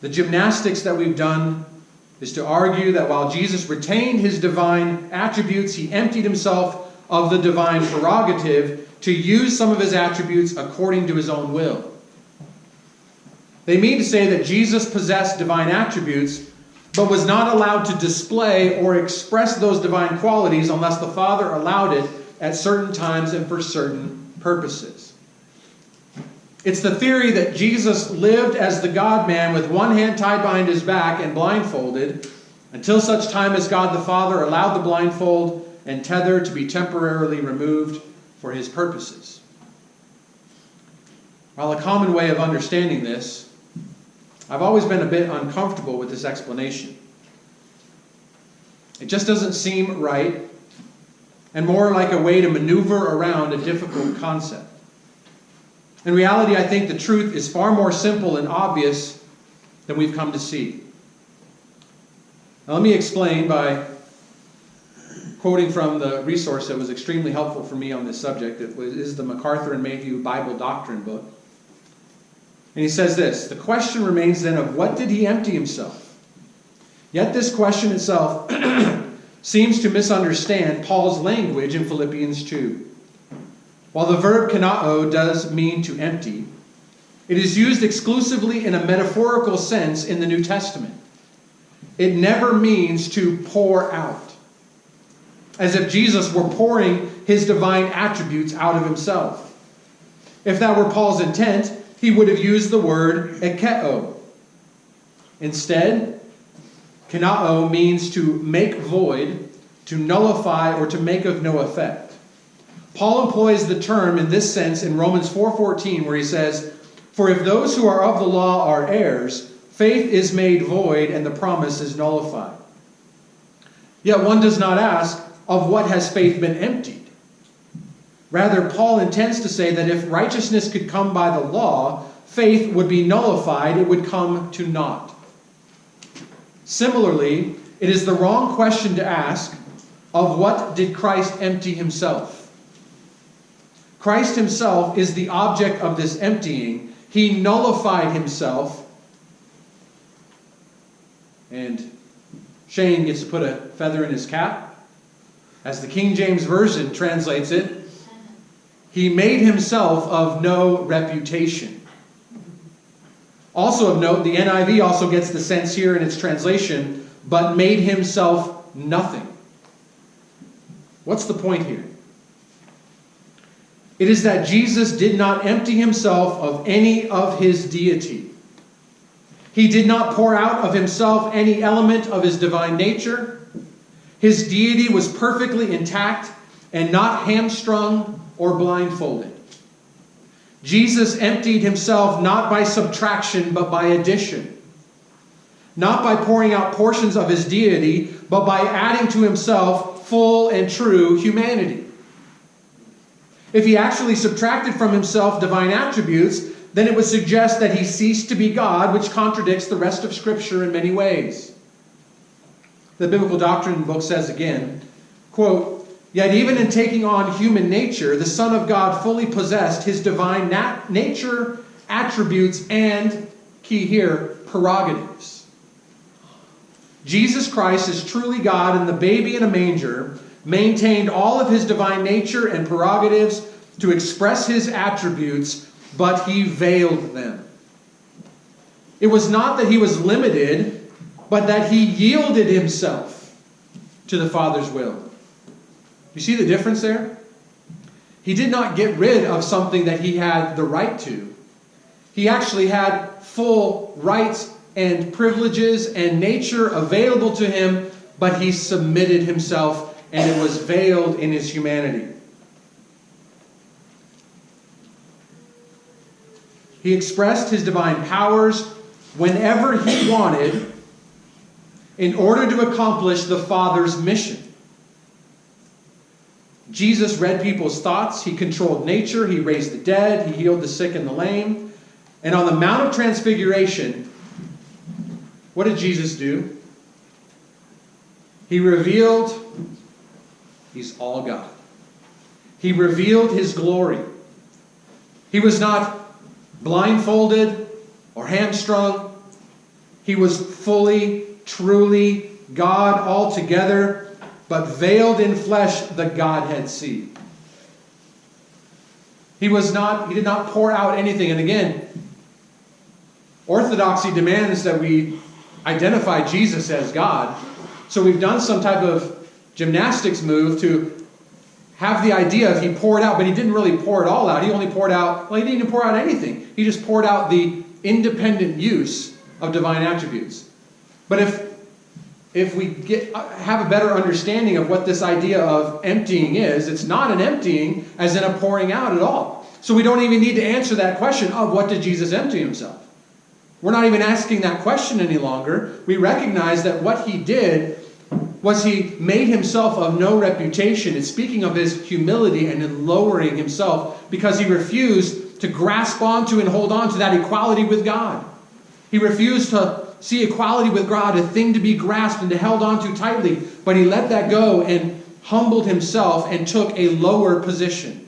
The gymnastics that we've done is to argue that while Jesus retained his divine attributes, he emptied himself of the divine prerogative to use some of his attributes according to his own will. They mean to say that Jesus possessed divine attributes, but was not allowed to display or express those divine qualities unless the Father allowed it at certain times and for certain purposes. It's the theory that Jesus lived as the God-man with one hand tied behind his back and blindfolded until such time as God the Father allowed the blindfold and tether to be temporarily removed for his purposes. While a common way of understanding this, I've always been a bit uncomfortable with this explanation. It just doesn't seem right, and more like a way to maneuver around a difficult concept. In reality, I think the truth is far more simple and obvious than we've come to see. Now, let me explain by quoting from the resource that was extremely helpful for me on this subject. It is the MacArthur and Mayhew Bible Doctrine book. And he says this: the question remains then of what did he empty himself? Yet this question itself seems to misunderstand Paul's language in Philippians 2. While the verb kanao does mean to empty, it is used exclusively in a metaphorical sense in the New Testament. It never means to pour out, as if Jesus were pouring his divine attributes out of himself. If that were Paul's intent, he would have used the word ekeo. Instead, kanao means to make void, to nullify, or to make of no effect. Paul employs the term in this sense in Romans 4:14, where he says, "For if those who are of the law are heirs, faith is made void and the promise is nullified." Yet one does not ask, of what has faith been emptied? Rather, Paul intends to say that if righteousness could come by the law, faith would be nullified, it would come to naught. Similarly, it is the wrong question to ask, of what did Christ empty himself? Christ himself is the object of this emptying. He nullified himself. And Shane gets to put a feather in his cap. As the King James Version translates it, he made himself of no reputation. Also of note, the NIV also gets the sense here in its translation, but made himself nothing. What's the point here? It is that Jesus did not empty himself of any of his deity. He did not pour out of himself any element of his divine nature. His deity was perfectly intact and not hamstrung or blindfolded. Jesus emptied himself not by subtraction, but by addition. Not by pouring out portions of his deity, but by adding to himself full and true humanity. If he actually subtracted from himself divine attributes, then it would suggest that he ceased to be God, which contradicts the rest of Scripture in many ways. The Biblical Doctrine book says again, quote, "Yet even in taking on human nature, the Son of God fully possessed his divine nature, attributes, and, key here, prerogatives." Jesus Christ is truly God, and the baby in a manger maintained all of his divine nature and prerogatives to express his attributes, but he veiled them. It was not that he was limited, but that he yielded himself to the Father's will. You see the difference there? He did not get rid of something that he had the right to. He actually had full rights and privileges and nature available to him, but he submitted himself, and it was veiled in his humanity. He expressed his divine powers whenever he wanted in order to accomplish the Father's mission. Jesus read people's thoughts. He controlled nature. He raised the dead. He healed the sick and the lame. And on the Mount of Transfiguration, what did Jesus do? He revealed he's all God. He revealed his glory. He was not blindfolded or hamstrung. He was fully, truly God altogether, but veiled in flesh the Godhead seed. He did not pour out anything. And again, orthodoxy demands that we identify Jesus as God. So we've done some type of gymnastics move to have the idea of he poured out, but he didn't really pour it all out. He only poured out, he didn't even pour out anything. He just poured out the independent use of divine attributes. But if we have a better understanding of what this idea of emptying is, it's not an emptying as in a pouring out at all. So we don't even need to answer that question of what did Jesus empty himself. We're not even asking that question any longer. We recognize that what he did was he made himself of no reputation. It's speaking of his humility and in lowering himself because he refused to grasp onto and hold on to that equality with God. He refused to see equality with God a thing to be grasped and to held onto tightly, but he let that go and humbled himself and took a lower position.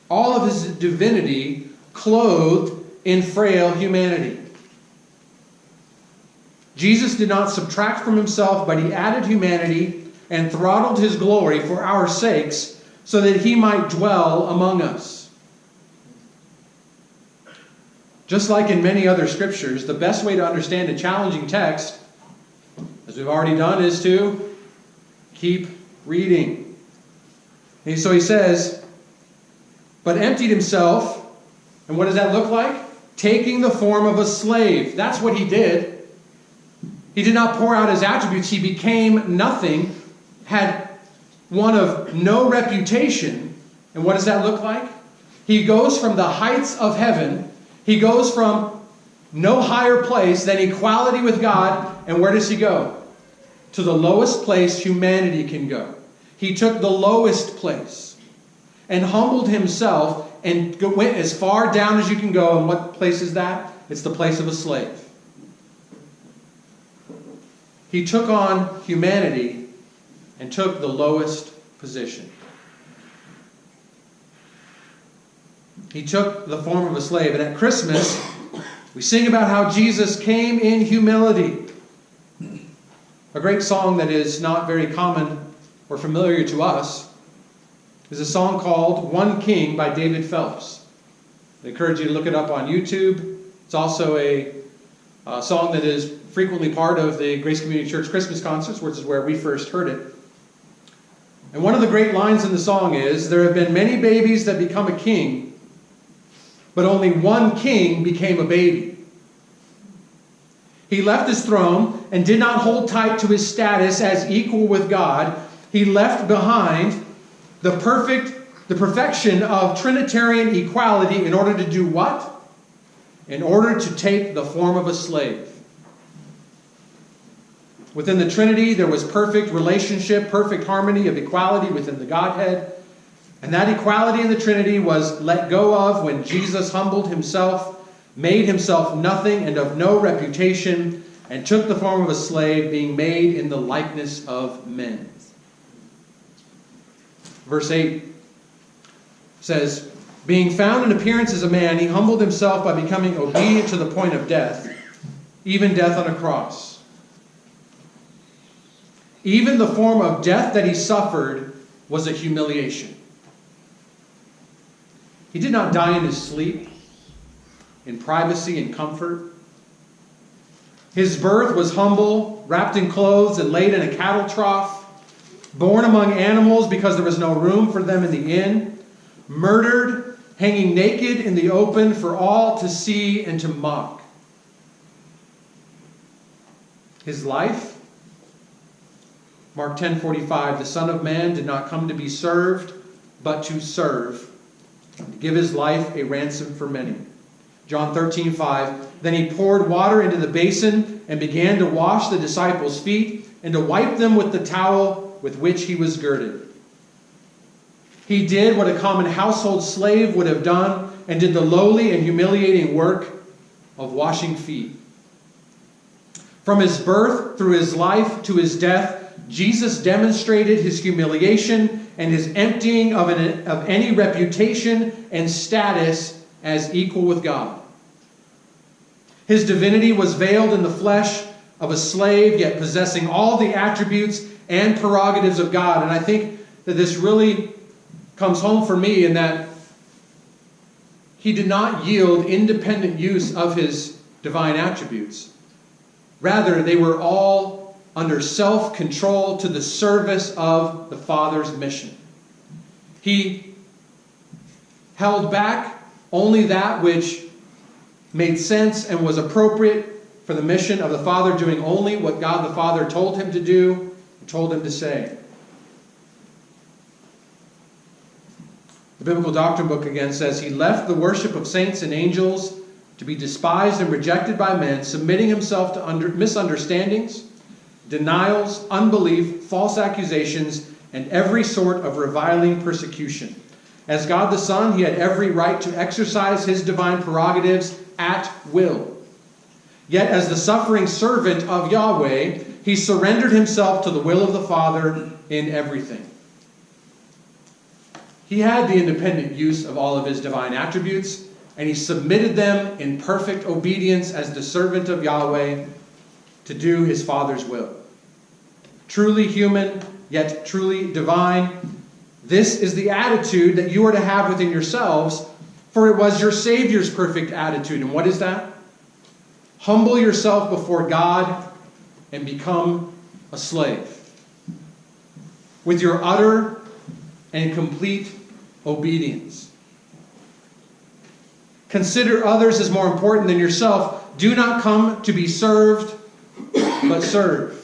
All of his divinity clothed in frail humanity. Jesus did not subtract from himself, but he added humanity and throttled his glory for our sakes so that he might dwell among us. Just like in many other scriptures, the best way to understand a challenging text, as we've already done, is to keep reading. And so he says, but emptied himself, and what does that look like? Taking the form of a slave. That's what he did. He did not pour out his attributes. He became nothing, had one of no reputation. And what does that look like? He goes from the heights of heaven. He goes from no higher place than equality with God. And where does he go? To the lowest place humanity can go. He took the lowest place and humbled himself and went as far down as you can go. And what place is that? It's the place of a slave. He took on humanity and took the lowest position. He took the form of a slave. And at Christmas, we sing about how Jesus came in humility. A great song that is not very common or familiar to us is a song called One King by David Phelps. I encourage you to look it up on YouTube. It's also a song that is frequently part of the Grace Community Church Christmas concerts, which is where we first heard it. And one of the great lines in the song is, there have been many babies that become a king, but only one king became a baby. He left his throne and did not hold tight to his status as equal with God. He left behind the perfection of Trinitarian equality in order to do what? In order to take the form of a slave. Within the Trinity, there was perfect relationship, perfect harmony of equality within the Godhead. And that equality in the Trinity was let go of when Jesus humbled himself, made himself nothing and of no reputation, and took the form of a slave, being made in the likeness of men. Verse 8 says, being found in appearance as a man, he humbled himself by becoming obedient to the point of death, even death on a cross. Even the form of death that he suffered was a humiliation. He did not die in his sleep, in privacy and comfort. His birth was humble, wrapped in clothes and laid in a cattle trough, born among animals because there was no room for them in the inn, murdered, hanging naked in the open for all to see and to mock. His life, Mark 10:45, the Son of Man did not come to be served, but to serve, and to give his life a ransom for many. John 13:5, then he poured water into the basin and began to wash the disciples' feet and to wipe them with the towel with which he was girded. He did what a common household slave would have done and did the lowly and humiliating work of washing feet. From his birth through his life to his death, Jesus demonstrated his humiliation and his emptying of any reputation and status as equal with God. His divinity was veiled in the flesh of a slave, yet possessing all the attributes and prerogatives of God. And I think that this really comes home for me in that he did not yield independent use of his divine attributes. Rather, they were all under self-control to the service of the Father's mission. He held back only that which made sense and was appropriate for the mission of the Father, doing only what God the Father told him to do and told him to say. The Biblical Doctrine book again says, he left the worship of saints and angels to be despised and rejected by men, submitting himself to misunderstandings, denials, unbelief, false accusations, and every sort of reviling persecution. As God the Son, he had every right to exercise his divine prerogatives at will. Yet as the suffering servant of Yahweh, he surrendered himself to the will of the Father in everything. He had the independent use of all of his divine attributes, and he submitted them in perfect obedience as the servant of Yahweh to do his Father's will. Truly human, yet truly divine. This is the attitude that you are to have within yourselves, for it was your Savior's perfect attitude. And what is that? Humble yourself before God and become a slave. With your utter and complete obedience. Consider others as more important than yourself. Do not come to be served, but serve.